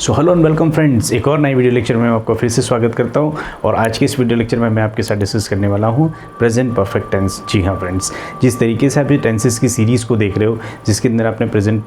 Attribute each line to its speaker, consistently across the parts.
Speaker 1: So hello and welcome friends, एक और नई वीडियो लेक्चर में आपका फिर से स्वागत करता हूं। और आज के इस वीडियो लेक्चर में मैं आपके साथ डिस्कस करने वाला हूं प्रेजेंट परफेक्ट टेंस। जी हाँ फ्रेंड्स, जिस तरीके से आप ये टेंसेस की सीरीज़ को देख रहे हो, जिसके अंदर आपने प्रेजेंट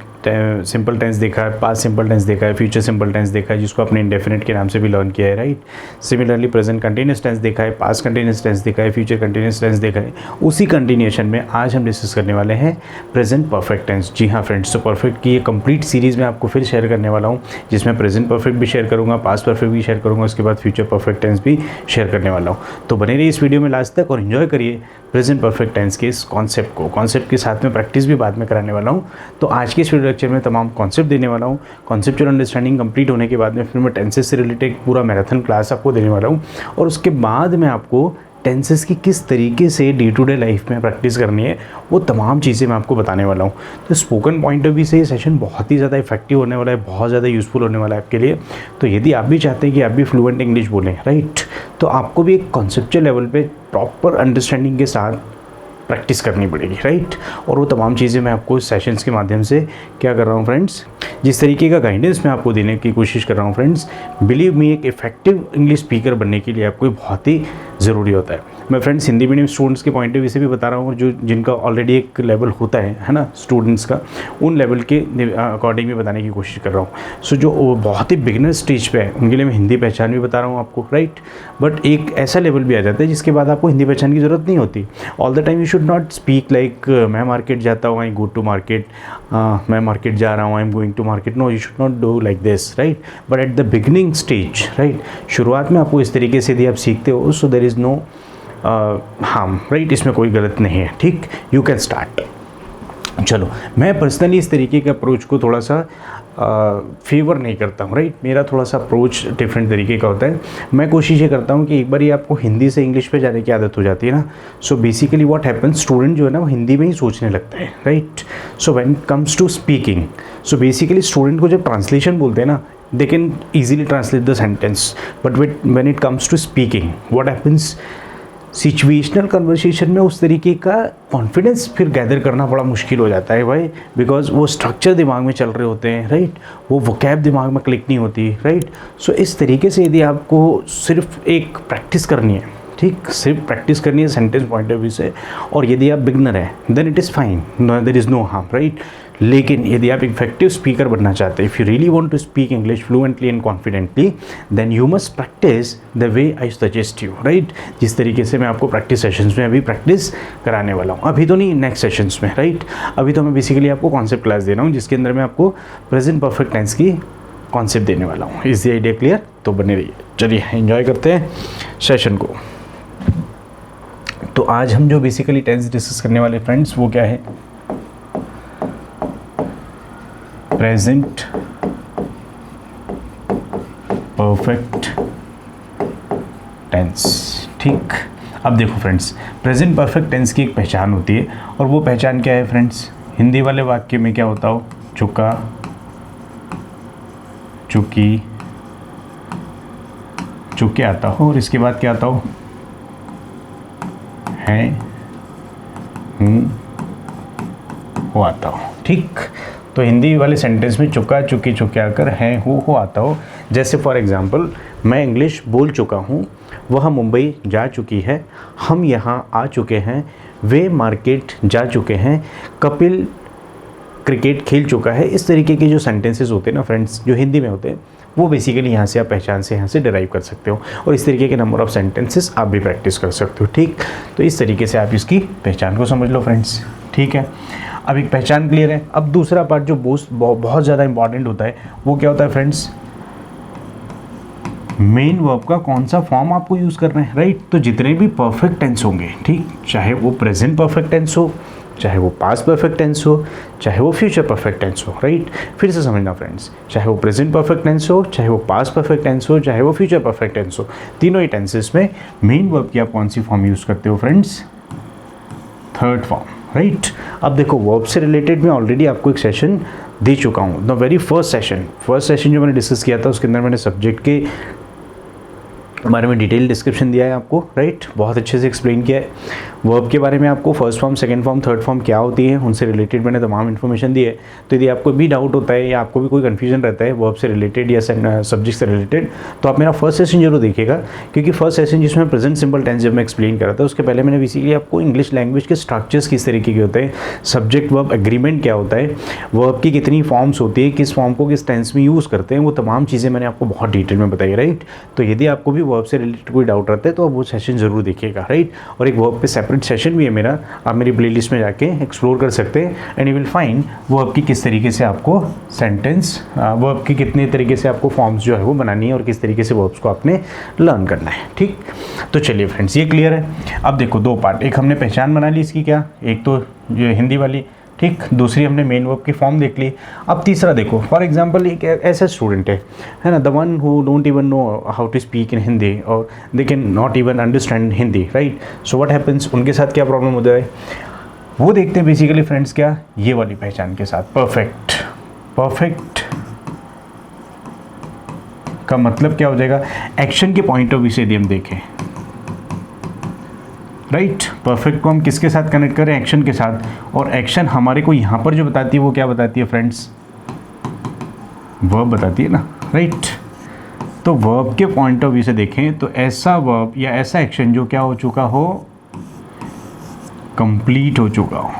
Speaker 1: सिंपल टेंस देखा है, पास्ट सिंपल टेंस देखा है, फ्यूचर सिंपल टेंस देखा है, जिसको आपने इंडेफिनिट के नाम से भी लर्न किया है, right. Similarly present continuous tense देखा है, पास्ट कंटिन्यूस टेंस देखा है, फ्यूचर कंटिन्यूस टेंस देखा है। उसी कंटिन्यूएशन में आज हम डिस्कस करने वाले हैं प्रेजेंट परफेक्ट टेंस। जी हाँ फ्रेंड्स, तो परफेक्ट की ये कंप्लीट सीरीज़ में आपको फिर शेयर करने वाला हूँ, जिसमें प्रेजेंट परफेक्ट भी शेयर करूंगा, पास्ट परफेक्ट भी शेयर करूंगा, उसके बाद फ्यूचर परफेक्ट टेंस भी शेयर करने वाला हूं। तो बने रहिए इस वीडियो में लास्ट तक और एंजॉय करिए प्रेजेंट परफेक्ट टेंस के इस कॉन्सेप्ट को। कॉन्सेप्ट के साथ में प्रैक्टिस भी बाद में कराने वाला हूं। तो आज के इस वीडियो लेक्चर में तमाम कॉन्सेप्ट देने वाला हूं। कॉन्सेप्चुअल अंडरस्टैंडिंग कंप्लीट होने के बाद में फिर मैं टेंसेस से रिलेटेड पूरा मैराथन क्लास आपको देने वाला हूँ, और उसके बाद मैं आपको टेंसेस की किस तरीके से डे टू डे लाइफ में प्रैक्टिस करनी है वो तमाम चीज़ें मैं आपको बताने वाला हूँ। तो स्पोकन पॉइंट ऑफ व्यू से ये सेशन बहुत ही ज़्यादा इफेक्टिव होने वाला है, बहुत ज़्यादा यूज़फुल होने वाला है आपके लिए। तो यदि आप भी चाहते हैं कि आप भी फ्लुएंट इंग्लिश बोलें, राइट, तो आपको भी एक कॉन्सेप्चुअल लेवल पे प्रॉपर अंडरस्टैंडिंग के साथ प्रैक्टिस करनी पड़ेगी, राइट। और वो तमाम चीज़ें मैं आपको इस सेशंस के माध्यम से क्या कर रहा हूँ फ्रेंड्स, जिस तरीके का गाइडेंस मैं आपको देने की कोशिश कर रहा हूँ फ्रेंड्स, बिलीव मी, एक इफेक्टिव इंग्लिश स्पीकर बनने के लिए आपको बहुत ही ज़रूरी होता है। मैं फ्रेंड्स हिंदी मीडियम स्टूडेंट्स के पॉइंट ऑफ व्यू से भी बता रहा हूँ, जो जिनका ऑलरेडी एक लेवल होता है ना स्टूडेंट्स का, उन लेवल के अकॉर्डिंग भी बताने की कोशिश कर रहा हूँ। सो जो बहुत ही बिगिनर स्टेज पे है उनके लिए मैं हिंदी पहचान भी बता रहा हूँ आपको, राइट। बट एक ऐसा लेवल भी आ जाता है जिसके बाद आपको हिंदी पहचान की ज़रूरत नहीं होती। All the time you should not speak like मैं मार्केट जाता हूँ, आई गो टू मार्केट, मैं मार्केट जा रहा हूँ, I am going to market. No, you should not do like this, right. But at the beginning stage, right, शुरुआत में आपको इस तरीके से यदि आप सीखते हो, so there is no harm, right, इसमें कोई गलत नहीं है, ठीक। You can start. चलो, मैं पर्सनली इस तरीके के अप्रोच को थोड़ा सा फेवर नहीं करता हूँ, राइट। मेरा थोड़ा सा अप्रोच डिफरेंट तरीके का होता है। मैं कोशिश ये करता हूँ कि एक बार ये आपको हिंदी से इंग्लिश पे जाने की आदत हो जाती है ना, so basically what happens, student जो है ना वो हिंदी में ही सोचने लगता है, right. So when it comes to speaking, so basically student को जब ट्रांसलेशन बोलते हैं ना, they can easily translate the sentence, but when it comes to speaking, what happens, situational conversation में उस तरीके का कॉन्फिडेंस फिर गैदर करना बड़ा मुश्किल हो जाता है भाई, बिकॉज वो स्ट्रक्चर दिमाग में चल रहे होते हैं, राइट, वो वोकैब दिमाग में क्लिक नहीं होती, राइट। सो इस तरीके से यदि आपको सिर्फ एक प्रैक्टिस करनी है, ठीक, सिर्फ प्रैक्टिस करनी है सेंटेंस पॉइंट ऑफ व्यू से, और यदि आप बिगनर हैं then it is fine, there is no harm, right. लेकिन यदि आप इफेक्टिव स्पीकर बनना चाहते हैं, if you really want to speak English fluently and confidently, then you must practise the way I suggest you, right. जिस तरीके से मैं आपको प्रैक्टिस सेशंस में अभी प्रैक्टिस कराने वाला हूँ, अभी तो नहीं, नेक्स्ट सेशंस में, राइट। अभी तो मैं बेसिकली आपको कॉन्सेप्ट क्लास दे रहा हूँ, जिसके अंदर मैं आपको प्रेजेंट परफेक्ट टेंस की कॉन्सेप्ट देने वाला हूँ। Is the idea clear? तो बने रहिए, चलिए एंजॉय करते हैं सेशन को। तो आज हम जो बेसिकली टेंस डिस्कस करने वाले फ्रेंड्स वो क्या है, प्रेजेंट परफेक्ट टेंस, ठीक। अब देखो फ्रेंड्स, प्रेजेंट परफेक्ट टेंस की एक पहचान होती है, और वो पहचान क्या है फ्रेंड्स, हिंदी वाले वाक्य में क्या होता हो, चुका, चुकी, चुके आता हो, और इसके बाद क्या आता हो, है, हूँ, हो आता हो, ठीक। तो हिंदी वाले सेंटेंस में चुका, चुकी, चुके आकर है, हो आता हो। जैसे फॉर एग्जांपल, मैं इंग्लिश बोल चुका हूँ, वह मुंबई जा चुकी है, हम यहाँ आ चुके हैं, वे मार्केट जा चुके हैं, कपिल क्रिकेट खेल चुका है। इस तरीके के जो सेंटेंसेस होते हैं ना फ्रेंड्स, जो हिंदी में होते हैं, वो बेसिकली यहाँ से आप पहचान से यहाँ से डिराइव कर सकते हो, और इस तरीके के नंबर ऑफ सेंटेंसेस आप भी प्रैक्टिस कर सकते हो, ठीक। तो इस तरीके से आप इसकी पहचान को समझ लो फ्रेंड्स, ठीक है। अब एक पहचान क्लियर है। अब दूसरा पार्ट जो बहुत ज़्यादा इंपॉर्टेंट होता है वो क्या होता है फ्रेंड्स, मेन वर्ब का कौन सा फॉर्म आपको यूज़ करना है, राइट। तो जितने भी परफेक्ट टेंस होंगे, ठीक, चाहे वो प्रेजेंट परफेक्ट टेंस हो, चाहे वो पास्ट परफेक्ट टेंस हो, चाहे वो फ्यूचर परफेक्ट टेंस हो, राइट। फिर से समझना फ्रेंड्स, चाहे वो प्रेजेंट परफेक्ट टेंस हो, चाहे वो पास्ट परफेक्ट टेंस हो, चाहे वो फ्यूचर परफेक्ट टेंस हो, तीनों ही टेंसेस में मेन वर्ब की आप कौन सी फॉर्म यूज़ करते हो फ्रेंड्स, थर्ड फॉर्म, राइट। अब देखो, वर्ब से रिलेटेड मैं ऑलरेडी आपको एक सेशन दे चुका हूँ, द वेरी फर्स्ट सेशन जो मैंने डिस्कस किया था, उसके अंदर मैंने सब्जेक्ट के बारे में डिटेल डिस्क्रिप्शन दिया है आपको, राइट, बहुत अच्छे से एक्सप्लेन किया है। वर्ब के बारे में आपको first form, second form, third form क्या होती है, उनसे रिलेटेड मैंने तमाम इन्फॉर्मेशन दी है। तो यदि आपको भी डाउट होता है या आपको भी कोई कन्फ्यूजन रहता है वर्ब से रिलेटेड या सब्जेक्ट से रिलेटेड, तो आप मेरा फर्स्ट सेशन जरूर देखिएगा, क्योंकि फर्स्ट सेशन जिसमें प्रेजेंट सिंपल टेंस जब मैं एक्सप्लेन कर रहा था उसके पहले मैंने बेसिकली आपको इंग्लिश लैंग्वेज के स्ट्रक्चर्स किस तरीके के होते हैं, सब्जेक्ट वर्ब एग्रीमेंट क्या होता है, वर्ब की कितनी फॉर्म्स होती है, किस फॉर्म को किस टेंस में यूज़ करते हैं, वो तमाम चीज़ें मैंने आपको बहुत डिटेल में बताई, राइट। तो यदि आपको भी वर्ब से रिलेटेड कोई डाउट रहता है तो आप वो सेशन जरूर देखिएगा, राइट। और एक वर्ब पे सेपरेट सेशन भी है मेरा, आप मेरी प्लेलिस्ट में जाके एक्सप्लोर कर सकते हैं and you will find verb की किस तरीके से आपको सेंटेंस, वर्ब की कितने तरीके से आपको फॉर्म्स जो है वो बनानी है और किस तरीके से वर्ब्स को आपने लर्न करना है, ठीक। तो चलिए फ्रेंड्स, ये क्लियर है। अब देखो दो पार्ट, एक हमने पहचान बना ली इसकी, क्या, एक तो ये हिंदी वाली, ठीक, दूसरी हमने मेन वर्ब की फॉर्म देख ली। अब तीसरा देखो, फॉर एग्जांपल एक ऐसा स्टूडेंट है ना, the one who don't even know how to speak in Hindi और they can not even understand Hindi, right. So what happens, उनके साथ क्या प्रॉब्लम होता है, वो देखते हैं बेसिकली फ्रेंड्स क्या, ये वाली पहचान के साथ परफेक्ट। परफेक्ट का मतलब क्या हो जाएगा, एक्शन के पॉइंट ऑफ व्यू से यदि हम देखें, राइट, परफेक्ट को हम किसके साथ कनेक्ट करें, एक्शन के साथ, और एक्शन हमारे को यहाँ पर जो बताती है वो क्या बताती है फ्रेंड्स, वर्ब बताती है ना, राइट। तो वर्ब के पॉइंट ऑफ व्यू से देखें तो ऐसा वर्ब या ऐसा एक्शन जो क्या हो चुका हो, कंप्लीट हो चुका हो,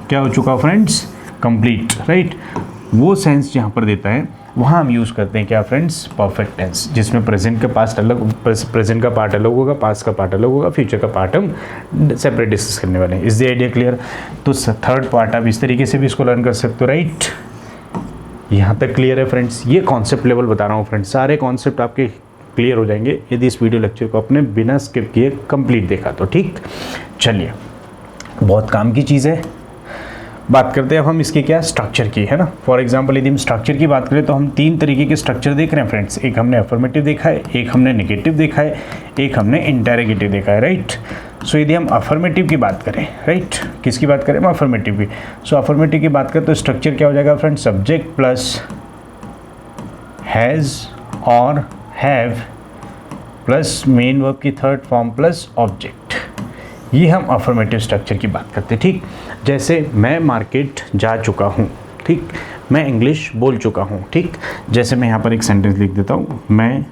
Speaker 1: क्या हो चुका हो फ्रेंड्स, कंप्लीट, राइट। वो सेंस जहाँ पर देता है वहाँ हम यूज़ करते हैं क्या फ्रेंड्स, परफेक्ट टेंस, जिसमें प्रेजेंट का पास्ट अलग, प्रेजेंट का पार्ट अलग होगा, पास्ट का पार्ट अलग होगा, फ्यूचर का पार्ट हम सेपरेट डिस्कस करने वाले हैं। Is the idea clear. तो थर्ड पार्ट आप इस तरीके से भी इसको लर्न कर सकते हो, राइट। यहाँ तक क्लियर है फ्रेंड्स, ये कॉन्सेप्ट लेवल बता रहा हूँ फ्रेंड्स, सारे कॉन्सेप्ट आपके क्लियर हो जाएंगे यदि इस वीडियो लेक्चर को आपने बिना स्किप किए कंप्लीट देखा तो, ठीक। चलिए, बहुत काम की चीज़ है। बात करते हैं अब हम इसके क्या, स्ट्रक्चर की, है ना। फॉर एग्जांपल यदि हम स्ट्रक्चर की बात करें तो हम तीन तरीके के स्ट्रक्चर देख रहे हैं फ्रेंड्स, एक हमने अफर्मेटिव देखा है, एक हमने नेगेटिव देखा है, एक हमने इंटेरोगेटिव देखा है, राइट। सो यदि हम अफर्मेटिव की बात करें, राइट, किसकी बात करें हम, अफर्मेटिव की। सो अफर्मेटिव की बात करें तो स्ट्रक्चर क्या हो जाएगा फ्रेंड्स, सब्जेक्ट प्लस हैज़ और हैव प्लस मेन वर्ब की थर्ड फॉर्म प्लस ऑब्जेक्ट, ये हम अफर्मेटिव स्ट्रक्चर की बात करते हैं, ठीक। जैसे मैं मार्केट जा चुका हूँ, ठीक, मैं इंग्लिश बोल चुका हूँ, ठीक। जैसे मैं यहाँ पर एक सेंटेंस लिख देता हूँ, मैं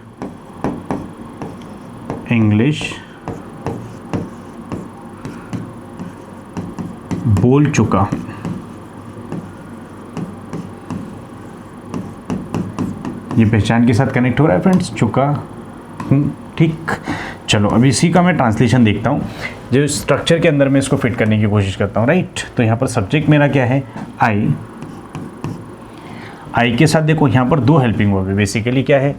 Speaker 1: इंग्लिश बोल चुका हूँ, ये पहचान के साथ कनेक्ट हो रहा है फ्रेंड्स, चुका हूँ, ठीक। चलो अभी इसी का मैं ट्रांसलेशन देखता हूँ, जो स्ट्रक्चर के अंदर मैं इसको फिट करने की कोशिश करता हूँ, राइट। तो यहाँ पर सब्जेक्ट मेरा क्या है, आई के साथ देखो यहाँ पर दो हेल्पिंग वर्ब है, बेसिकली क्या है,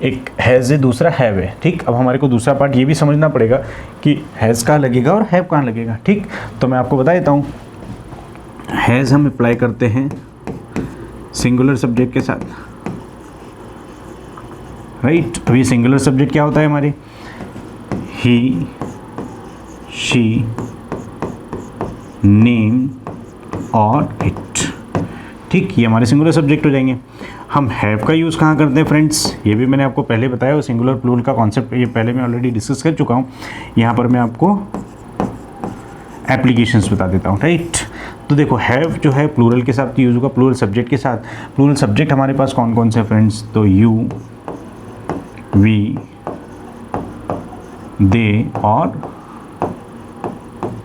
Speaker 1: एक हैज़ है, दूसरा हैव है, ठीक। अब हमारे को दूसरा पार्ट ये भी समझना पड़ेगा कि हैज़ कहाँ लगेगा और हैव कहाँ लगेगा, ठीक। तो मैं आपको बता देता हूँ, हैज़ हम अप्लाई करते हैं सिंगुलर सब्जेक्ट के साथ, राइट। अब ये सिंगुलर सब्जेक्ट क्या होता है हमारे, ही, शी, नेम और इट, ठीक, ये हमारे सिंगुलर सब्जेक्ट हो जाएंगे। हम हैव का यूज़ कहाँ करते हैं फ्रेंड्स, ये भी मैंने आपको पहले बताया, और सिंगुलर प्लूरल का कॉन्सेप्ट ये पहले मैं ऑलरेडी डिस्कस कर चुका हूँ। यहाँ पर मैं आपको एप्लीकेशंस बता देता हूँ, राइट। तो देखो हैव जो है प्लूरल के साथ यूज़ होगा, प्लूरल सब्जेक्ट के साथ। प्लूरल सब्जेक्ट हमारे पास कौन कौन से फ्रेंड्स, तो यू, वी, दे और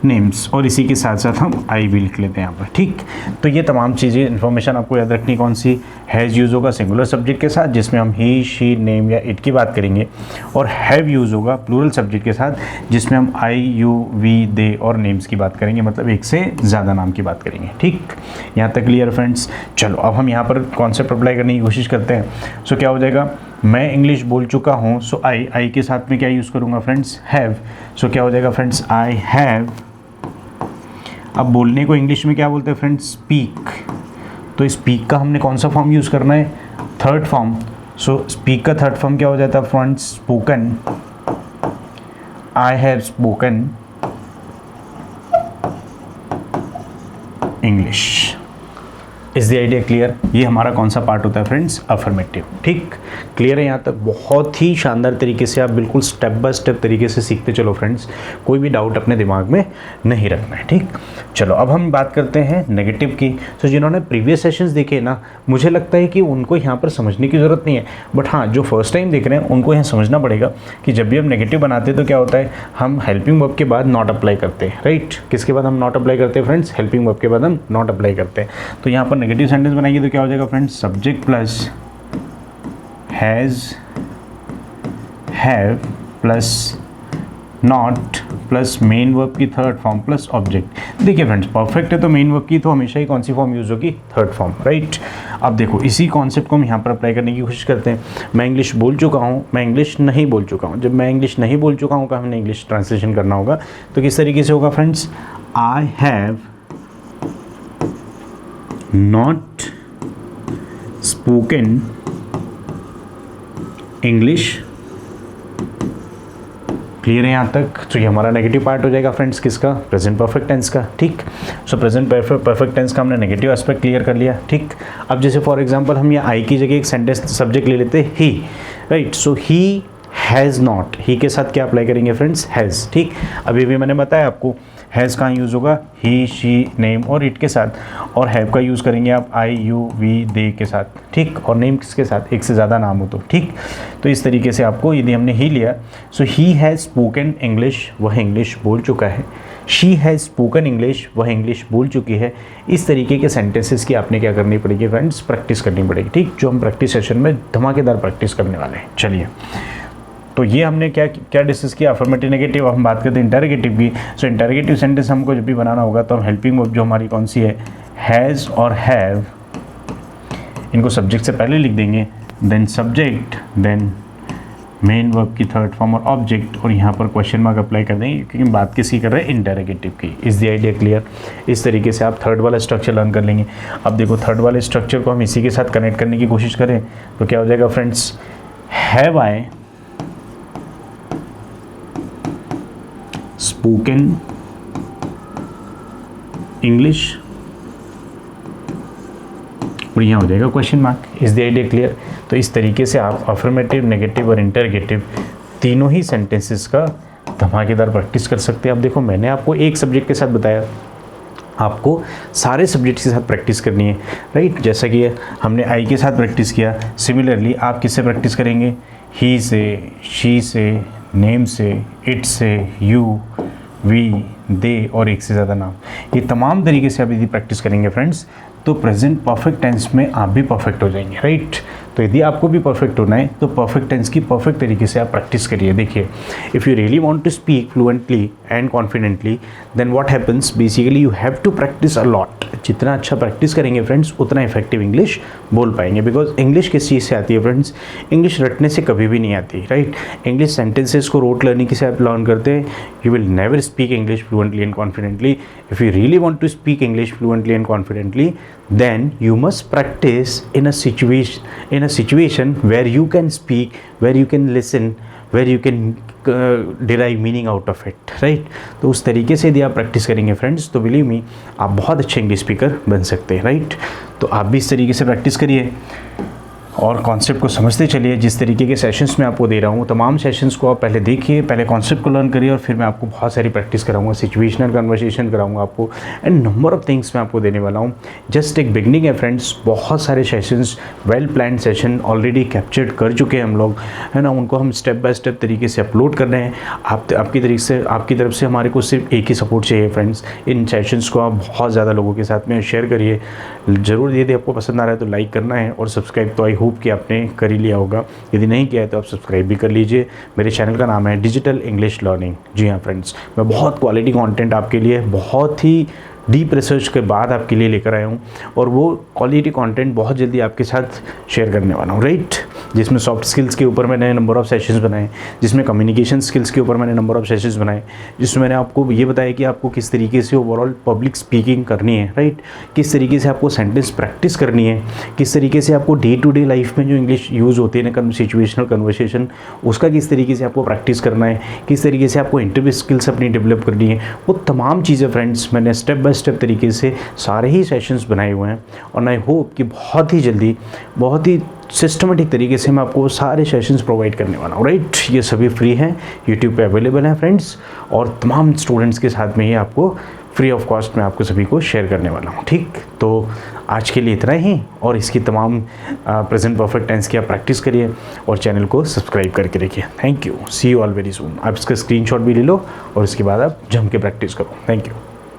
Speaker 1: नेम्स, और इसी के साथ साथ हम आई भी लिख लेते हैं यहाँ पर, ठीक। तो ये तमाम चीज़ें इन्फॉर्मेशन आपको याद रखनी, कौन सी, हैज़ यूज़ होगा सिंगुलर सब्जेक्ट के साथ जिसमें हम ही, शी, नेम या इट की बात करेंगे, और हैव यूज़ होगा प्लूरल सब्जेक्ट के साथ जिसमें हम आई, यू, वी, दे और नेम्स की बात करेंगे, मतलब एक से ज़्यादा नाम की बात करेंगे, ठीक। यहाँ तक क्लियर फ्रेंड्स। चलो अब हम यहाँ पर कॉन्सेप्ट अप्लाई करने की कोशिश करते हैं। सो क्या हो जाएगा, मैं इंग्लिश बोल चुका हूँ, सो आई के साथ में क्या यूज़ करूँगा फ्रेंड्स, हैव। सो क्या हो जाएगा फ्रेंड्स, आई हैव। अब बोलने को इंग्लिश में क्या बोलते हैं फ्रेंड्स, स्पीक। तो स्पीक का हमने कौन सा फॉर्म यूज़ करना है, थर्ड फॉर्म। सो स्पीक का थर्ड फॉर्म क्या हो जाता है friends, spoken. I have spoken English. Is the idea clear? ये हमारा कौन सा पार्ट होता है फ्रेंड्स? अफर्मेटिव। ठीक, क्लियर है यहाँ तक? बहुत ही शानदार तरीके से आप बिल्कुल स्टेप बाय स्टेप तरीके से सीखते चलो फ्रेंड्स, कोई भी डाउट अपने दिमाग में नहीं रखना है। ठीक, चलो अब हम बात करते हैं नेगेटिव की। तो जिन्होंने प्रीवियस सेशंस देखे ना, मुझे लगता है कि उनको यहाँ पर समझने की ज़रूरत नहीं है, बट हाँ जो फर्स्ट टाइम देख रहे हैं उनको यहाँ समझना पड़ेगा कि जब भी हम नेगेटिव बनाते हैं तो क्या होता है, हम हेल्पिंग वर्ब के बाद नॉट अप्लाई करते हैं। राइट, किसके बाद हम नॉट अप्लाई करते हैं फ्रेंड्स? हेल्पिंग वर्ब के बाद हम नॉट अप्लाई करते हैं। तो यहाँ पर नेगेटिव सेंटेंस बनाएंगे तो क्या हो जाएगा friends? Subject plus has, have plus not plus main verb की थर्ड फॉर्म प्लस ऑब्जेक्ट। देखिए फ्रेंड्स, परफेक्ट है तो मेन वर्ब की तो हमेशा ही कौन सी फॉर्म यूज़ होगी? Third form. राइट, अब देखो इसी कॉन्सेप्ट को हम यहाँ पर अप्लाई करने की कोशिश करते हैं। मैं इंग्लिश बोल चुका हूँ, मैं इंग्लिश नहीं बोल चुका हूँ। जब मैं इंग्लिश नहीं बोल चुका हूँ, हमने इंग्लिश ट्रांसलेशन करना होगा तो किस तरीके से होगा friends? I have not spoken English. Clear है यहाँ तक? तो ये हमारा नेगेटिव पार्ट हो जाएगा फ्रेंड्स, किसका? प्रेजेंट परफेक्ट टेंस का। ठीक, सो प्रेजेंट परफेक्ट टेंस का हमने नेगेटिव एस्पेक्ट क्लियर कर लिया। ठीक, अब जैसे फॉर एग्जांपल हम ये आई की जगह एक सेंटेंस सब्जेक्ट ले लेते ही। Right, so he has not, he के साथ क्या अप्लाई करेंगे फ्रेंड्स? हैज़। ठीक, अभी भी मैंने बताया आपको हैज़ कहाँ यूज़ होगा? ही, शी, नेम और इट के साथ। और हैव का यूज़ करेंगे आप आई, यू, वी, दे के साथ। ठीक, और नेम किसके साथ? एक से ज़्यादा नाम हो तो। ठीक, तो इस तरीके से आपको, यदि हमने ही लिया, सो ही हैज़ स्पोकन इंग्लिश, वह इंग्लिश बोल चुका है। शी हैज़ स्पोकन इंग्लिश, वह इंग्लिश बोल चुकी है। इस तरीके के सेंटेंसेस की आपने क्या करनी पड़ेगी फ्रेंड्स? प्रैक्टिस करनी पड़ेगी। ठीक, जो हम प्रैक्टिस सेशन में धमाकेदार प्रैक्टिस करने वाले हैं। चलिए, तो ये हमने क्या क्या डिस्कस किया? Affirmative, negative. अब हम बात करते हैं इंटरोगेटिव की। सो इंटरोगेटिव सेंटेंस हमको जब भी बनाना होगा तो हम हेल्पिंग वर्ब जो हमारी कौन सी है? हैज़ और हैव, इनको सब्जेक्ट से पहले लिख देंगे, then subject, then main verb की थर्ड फॉर्म और ऑब्जेक्ट, और यहाँ पर क्वेश्चन मार्क अप्लाई कर देंगे क्योंकि बात किसकी कर रहे हैं? इंटरोगेटिव की। Is the idea clear? इस तरीके से आप थर्ड वाला स्ट्रक्चर लर्न कर लेंगे। अब देखो थर्ड वाले स्ट्रक्चर को हम इसी के साथ कनेक्ट करने की कोशिश करें तो क्या हो जाएगा friends? Have I spoken English, और यहाँ हो जाएगा question mark. Is the idea clear? तो इस तरीके से आप अफर्मेटिव, नेगेटिव और इंटरोगेटिव तीनों ही सेंटेंसेस का धमाकेदार प्रैक्टिस कर सकते हैं। अब देखो मैंने आपको एक सब्जेक्ट के साथ बताया, आपको सारे सब्जेक्ट के साथ प्रैक्टिस करनी है। राइट, जैसा कि हमने आई के साथ प्रैक्टिस किया, सिमिलरली आप किससे प्रैक्टिस करेंगे? ही से, शी से, नेम से, इट से, यू, वी, दे और एक से ज़्यादा नाम। ये तमाम तरीके से आप यदि प्रैक्टिस करेंगे फ्रेंड्स तो प्रेजेंट परफेक्ट टेंस में आप भी परफेक्ट हो जाएंगे। राइट, तो यदि आपको भी परफेक्ट होना है तो परफेक्ट टेंस की परफेक्ट तरीके से आप प्रैक्टिस करिए। देखिए, if you really want to speak fluently and confidently then what happens, basically you have to practise a lot. जितना अच्छा प्रैक्टिस करेंगे फ्रेंड्स उतना इफेक्टिव इंग्लिश बोल पाएंगे। बिकॉज इंग्लिश किस चीज़ से आती है फ्रेंड्स? इंग्लिश रटने से कभी भी नहीं आती। राइट, इंग्लिश सेंटेंसेस को रोट लर्निंग के साथ लर्न करते हैं। You will never speak English fluently and confidently. If you really want to speak English fluently and confidently then you must practice in a situation where you can speak, where you can listen, where you can derive meaning out of it. right, तो उस तरीके से यदि आप practice करेंगे friends तो believe me आप बहुत अच्छे इंग्लिश स्पीकर बन सकते हैं। राइट, तो आप भी इस तरीके से प्रैक्टिस करिए और कॉन्सेप्ट को समझते चलिए। जिस तरीके के सेशंस मैं आपको दे रहा हूँ तमाम सेशंस को आप पहले देखिए, पहले कॉन्सेप्ट को लर्न करिए और फिर मैं आपको बहुत सारी प्रैक्टिस कराऊंगा, सिचुएशनल कन्वर्सेशन कराऊंगा आपको एंड नंबर ऑफ थिंग्स मैं आपको देने वाला हूँ। जस्ट एक बिगनिंग है फ्रेंड्स, बहुत सारे sessions, well planned session already captured कर चुके हैं हम लोग, है ना। उनको हम स्टेप बाय स्टेप तरीके से अपलोड कर रहे हैं। आपकी तरफ से हमारे को सिर्फ एक ही सपोर्ट चाहिए फ्रेंड्स। इन सेशंस को आप बहुत ज़्यादा लोगों के साथ में शेयर करिए ज़रूर। यदि आपको पसंद आ रहा है तो लाइक करना है और सब्सक्राइब तो आई होप कि आपने कर ही लिया होगा। यदि नहीं किया है तो आप सब्सक्राइब भी कर लीजिए। मेरे चैनल का नाम है डिजिटल इंग्लिश लर्निंग। जी हाँ फ्रेंड्स, मैं बहुत क्वालिटी कंटेंट आपके लिए, बहुत ही डीप रिसर्च के बाद आपके लिए लेकर आया हूँ और वो क्वालिटी कंटेंट बहुत जल्दी आपके साथ शेयर करने वाला हूँ। राइट, जिसमें सॉफ्ट स्किल्स के ऊपर मैंने नंबर ऑफ़ सेशंस बनाए, जिसमें कम्युनिकेशन स्किल्स के ऊपर मैंने नंबर ऑफ़ सेशंस बनाए, जिसमें मैंने आपको ये बताया कि आपको किस तरीके से ओवरऑल पब्लिक स्पीकिंग करनी है, राइट, किस तरीके से आपको सेंटेंस प्रैक्टिस करनी है, किस तरीके से आपको डे टू डे लाइफ में जो इंग्लिश यूज़ होती है ना, सिचुएशनल कन्वर्सेशन, उसका किस तरीके से आपको प्रैक्टिस करना है, किस तरीके से आपको इंटरव्यू स्किल्स अपनी डेवलप करनी है, वो तमाम चीज़ें फ्रेंड्स मैंने स्टेप बाय स्टेप तरीके से सारे ही सेशंस बनाए हुए हैं। और आई होप कि बहुत ही जल्दी, बहुत ही सिस्टमेटिक तरीके से मैं आपको सारे सेशंस प्रोवाइड करने वाला हूँ, राइट। ये सभी फ्री हैं, यूट्यूब पे अवेलेबल हैं फ्रेंड्स, और तमाम स्टूडेंट्स के साथ में ये आपको फ्री ऑफ कॉस्ट में आपको सभी को शेयर करने वाला हूँ, ठीक। तो आज के लिए इतना ही, और इसकी तमाम प्रेजेंट परफेक्ट टेंस की आप प्रैक्टिस करिए और चैनल को सब्सक्राइब करके रखिए। Thank you, see you all very soon. आप इसका स्क्रीनशॉट भी ले लो और उसके बाद आप जम के प्रैक्टिस करो। Thank you.